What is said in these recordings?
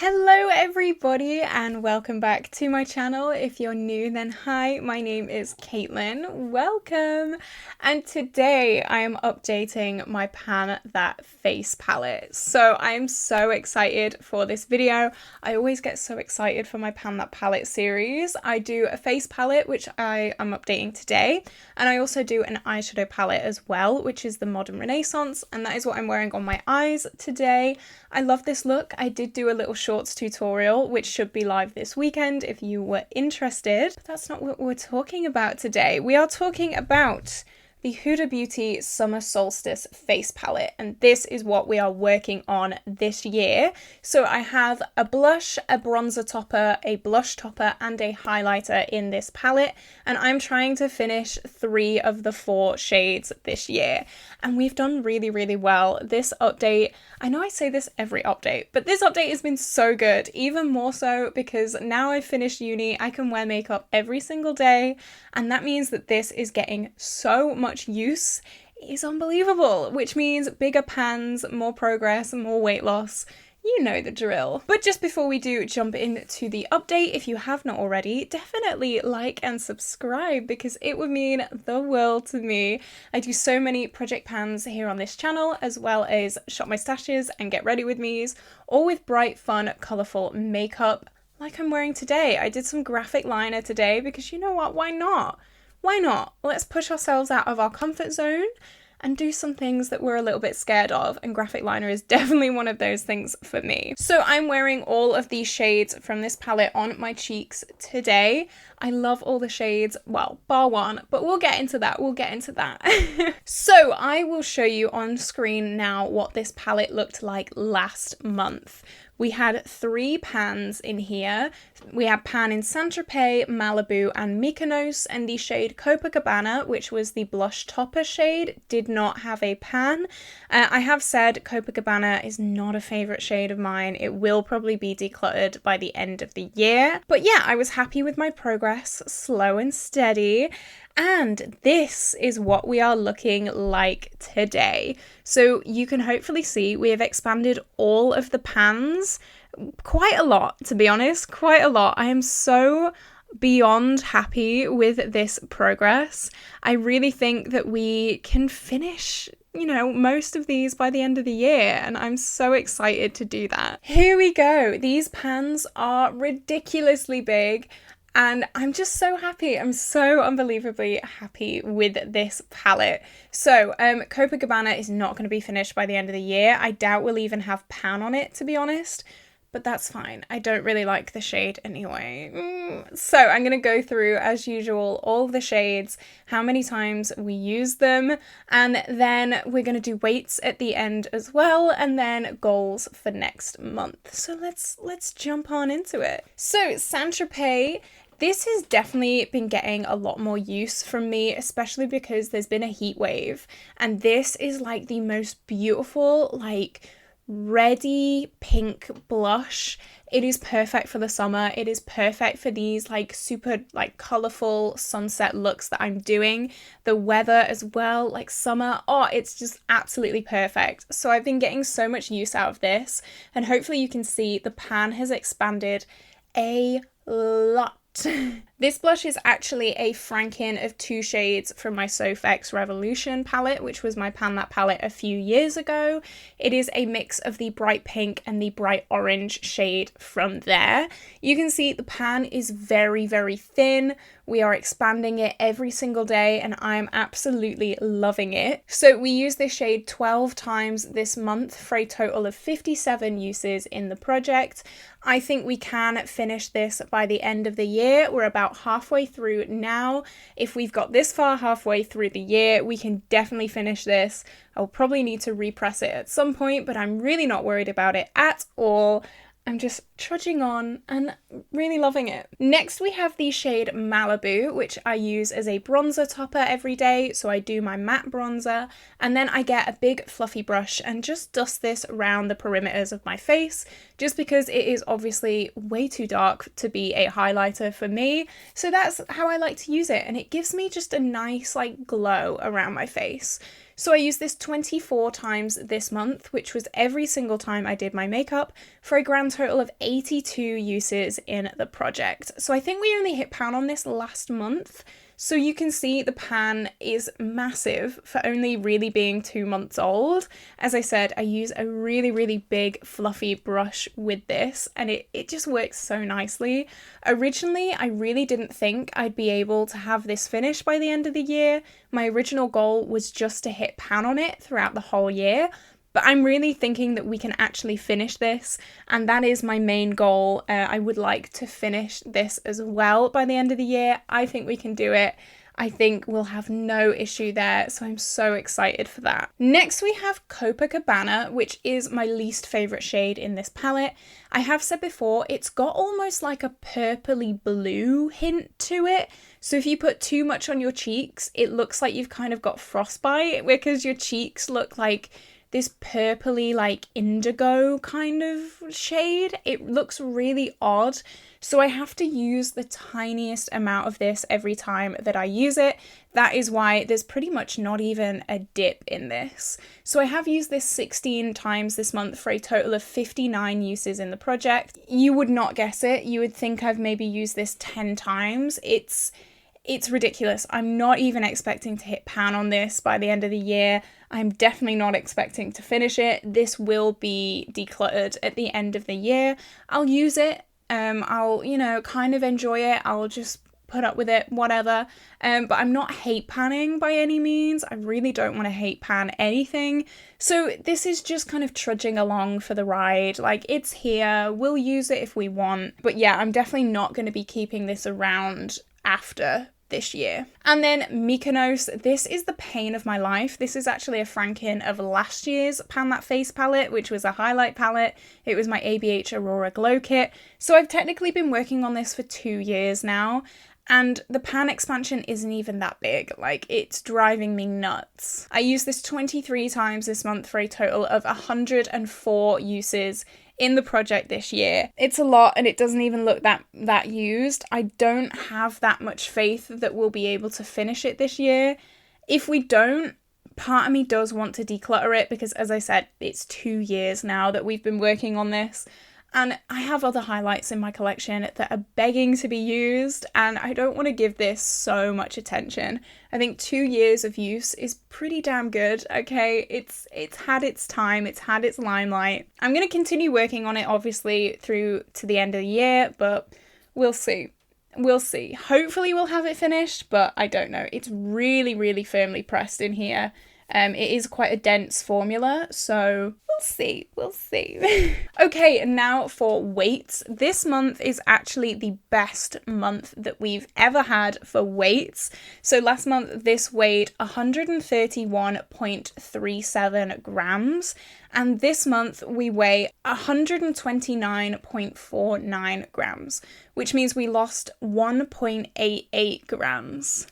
Hello everybody and welcome back to my channel. If you're new, then hi, my name is Caitlin. Welcome! And today I am updating my Pan That Face palette. So I am so excited for this video. I always get so excited for my Pan That palette series. I do a face palette, which I am updating today, and I also do an eyeshadow palette as well, which is the Modern Renaissance, and that is what I'm wearing on my eyes today. I love this look. I did do a little shorts tutorial, which should be live this weekend if you were interested. But that's not what we're talking about today. We are talking about the Huda Beauty Summer Solstice face palette, and this is what we are working on this year. So I have a blush, a bronzer topper, a blush topper, and a highlighter in this palette, and I'm trying to finish 3 of the 4 shades this year, and we've done really well. This update, I know I say this every update, but this update has been so good, even more so because now I've finished uni, I can wear makeup every single day, and that means that this is getting so much use. It is unbelievable, which means bigger pans, more progress, more weight loss. You know the drill. But just before we do jump into the update, if you have not already, definitely like and subscribe because it would mean the world to me. I do so many project pans here on this channel, as well as shop my stashes and get ready with me's, all with bright, fun, colourful makeup like I'm wearing today. I did some graphic liner today because you know what, why not? Why not? Let's push ourselves out of our comfort zone and do some things that we're a little bit scared of, and graphic liner is definitely one of those things for me. So I'm wearing all of these shades from this palette on my cheeks today. I love all the shades, well, bar one, but we'll get into that, So I will show you on screen now what this palette looked like last month. We had 3 pans in here. We had pan in Saint-Tropez, Malibu, and Mykonos, and the shade Copacabana, which was the blush topper shade, did not have a pan. I have said Copacabana is not a favourite shade of mine. It will probably be decluttered by the end of the year. But yeah, I was happy with my progress, slow and steady. And this is what we are looking like today. So you can hopefully see we have expanded all of the pans quite a lot, to be honest, quite a lot. I am so beyond happy with this progress. I really think that we can finish, you know, most of these by the end of the year, and I'm so excited to do that. Here we go. These pans are ridiculously big. And I'm just so happy. I'm so unbelievably happy with this palette. So Copacabana is not going to be finished by the end of the year. I doubt we'll even have pan on it, to be honest. But that's fine. I don't really like the shade anyway. So I'm going to go through, as usual, all of the shades, how many times we use them, and then we're going to do weights at the end as well, and then goals for next month. So let's jump on into it. So Saint-Tropez, this has definitely been getting a lot more use from me, especially because there's been a heat wave, and this is like the most beautiful, like, reddy pink blush. It is perfect for the summer. It is perfect for these like super like colorful sunset looks that I'm doing. The weather as well, like summer. Oh, it's just absolutely perfect. So I've been getting so much use out of this, and hopefully you can see the pan has expanded a lot. This blush is actually a franken of 2 shades from my Sofx Revolution palette, which was my Pan That palette a few years ago. It is a mix of the bright pink and the bright orange shade from there. You can see the pan is very thin. We are expanding it every single day, and I'm absolutely loving it. So we use this shade 12 times this month for a total of 57 uses in the project. I think we can finish this by the end of the year. We're about halfway through now. If we've got this far halfway through the year, we can definitely finish this. I'll probably need to repress it at some point, but I'm really not worried about it at all. I'm just trudging on and really loving it. Next we have the shade Malibu, which I use as a bronzer topper every day. So I do my matte bronzer, and then I get a big fluffy brush and just dust this around the perimeters of my face, just because it is obviously way too dark to be a highlighter for me. So that's how I like to use it, and it gives me just a nice like glow around my face. So I used this 24 times this month, which was every single time I did my makeup, for a grand total of 82 uses in the project. So I think we only hit pan on this last month. So you can see the pan is massive for only really being 2 months old. As I said, I use a really, really big fluffy brush with this, and it just works so nicely. Originally, I really didn't think I'd be able to have this finished by the end of the year. My original goal was just to hit pan on it throughout the whole year. But I'm really thinking that we can actually finish this, and that is my main goal. I would like to finish this as well by the end of the year. I think we can do it. I think we'll have no issue there, so I'm so excited for that. Next we have Copacabana, which is my least favourite shade in this palette. I have said before, it's got almost like a purpley blue hint to it. So if you put too much on your cheeks, it looks like you've kind of got frostbite, because your cheeks look like this purpley like indigo kind of shade. It looks really odd. So I have to use the tiniest amount of this every time that I use it. That is why there's pretty much not even a dip in this. So I have used this 16 times this month for a total of 59 uses in the project. You would not guess it. You would think I've maybe used this 10 times. It's ridiculous. I'm not even expecting to hit pan on this by the end of the year. I'm definitely not expecting to finish it. This will be decluttered at the end of the year. I'll use it. I'll, kind of enjoy it. I'll just put up with it, whatever. But I'm not hate panning by any means. I really don't want to hate pan anything. So this is just kind of trudging along for the ride. Like, it's here. We'll use it if we want. But yeah, I'm definitely not going to be keeping this around after this year. And then Mykonos, this is the pain of my life. This is actually a franken of last year's Pan That Face palette, which was a highlight palette. It was my ABH Aurora Glow Kit. So I've technically been working on this for 2 years now, and the pan expansion isn't even that big. Like, it's driving me nuts. I used this 23 times this month for a total of 104 uses in the project this year. It's a lot, and it doesn't even look that used. I don't have that much faith that we'll be able to finish it this year. If we don't, part of me does want to declutter it, because as I said, it's 2 years now that we've been working on this. And I have other highlights in my collection that are begging to be used, and I don't want to give this so much attention. I think 2 years of use is pretty damn good, okay? It's had its time, it's had its limelight. I'm going to continue working on it, obviously, through to the end of the year, but we'll see. We'll see. Hopefully we'll have it finished, but I don't know. It's really, really firmly pressed in here. It is quite a dense formula, so we'll see. Okay, now for weights. This month is actually the best month that we've ever had for weights. So last month this weighed 131.37 grams, and this month we weigh 129.49 grams, which means we lost 1.88 grams.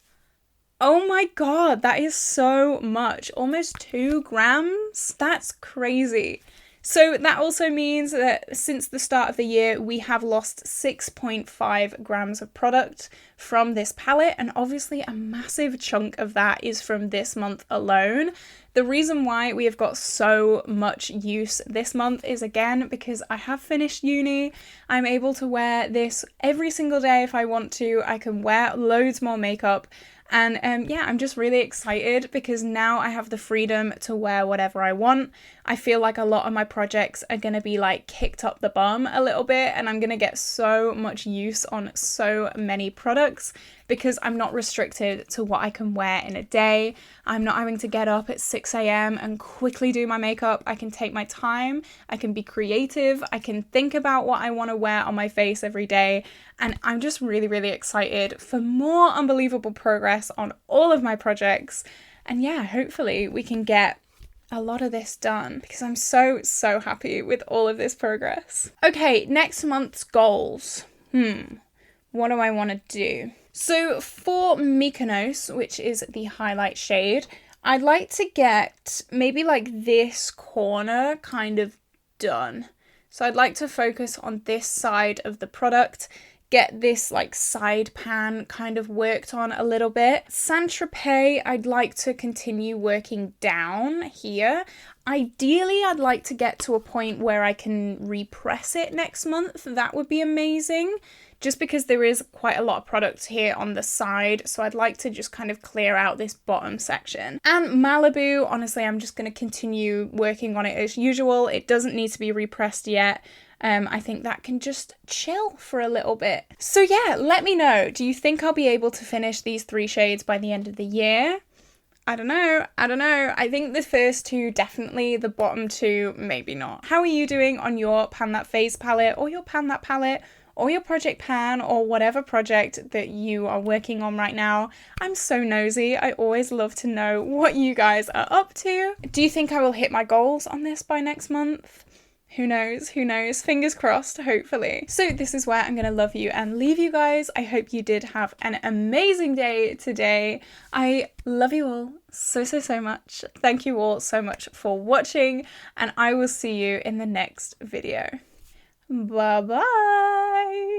Oh my god, that is so much. Almost 2 grams? That's crazy. So that also means that since the start of the year, we have lost 6.5 grams of product from this palette, and obviously a massive chunk of that is from this month alone. The reason why we have got so much use this month is, again, because I have finished uni. I'm able to wear this every single day if I want to. I can wear loads more makeup. And yeah, I'm just really excited because now I have the freedom to wear whatever I want. I feel like a lot of my projects are going to be like kicked up the bum a little bit, and I'm going to get so much use on so many products because I'm not restricted to what I can wear in a day. I'm not having to get up at 6 a.m. and quickly do my makeup. I can take my time, I can be creative, I can think about what I want to wear on my face every day, and I'm just really, really excited for more unbelievable progress on all of my projects. And yeah, hopefully we can get a lot of this done because I'm so happy with all of this progress. Okay, next month's goals. What do I want to do? So for Mykonos, which is the highlight shade, I'd like to get maybe like this corner kind of done. So I'd like to focus on this side of the product, get this like side pan kind of worked on a little bit. Saint-Tropez, I'd like to continue working down here. Ideally, I'd like to get to a point where I can repress it next month. That would be amazing, just because there is quite a lot of product here on the side. So I'd like to just kind of clear out this bottom section. And Malibu, honestly, I'm just going to continue working on it as usual. It doesn't need to be repressed yet. I think that can just chill for a little bit. So yeah, let me know. Do you think I'll be able to finish these 3 shades by the end of the year? I don't know. I think the first 2 definitely, the bottom 2 maybe not. How are you doing on your Pan That Face palette, or your Pan That palette, or your project pan, or whatever project that you are working on right now? I'm so nosy. I always love to know what you guys are up to. Do you think I will hit my goals on this by next month? Who knows? Fingers crossed, hopefully. So this is where I'm going to love you and leave you guys. I hope you did have an amazing day today. I love you all so much. Thank you all so much for watching, and I will see you in the next video. Bye bye.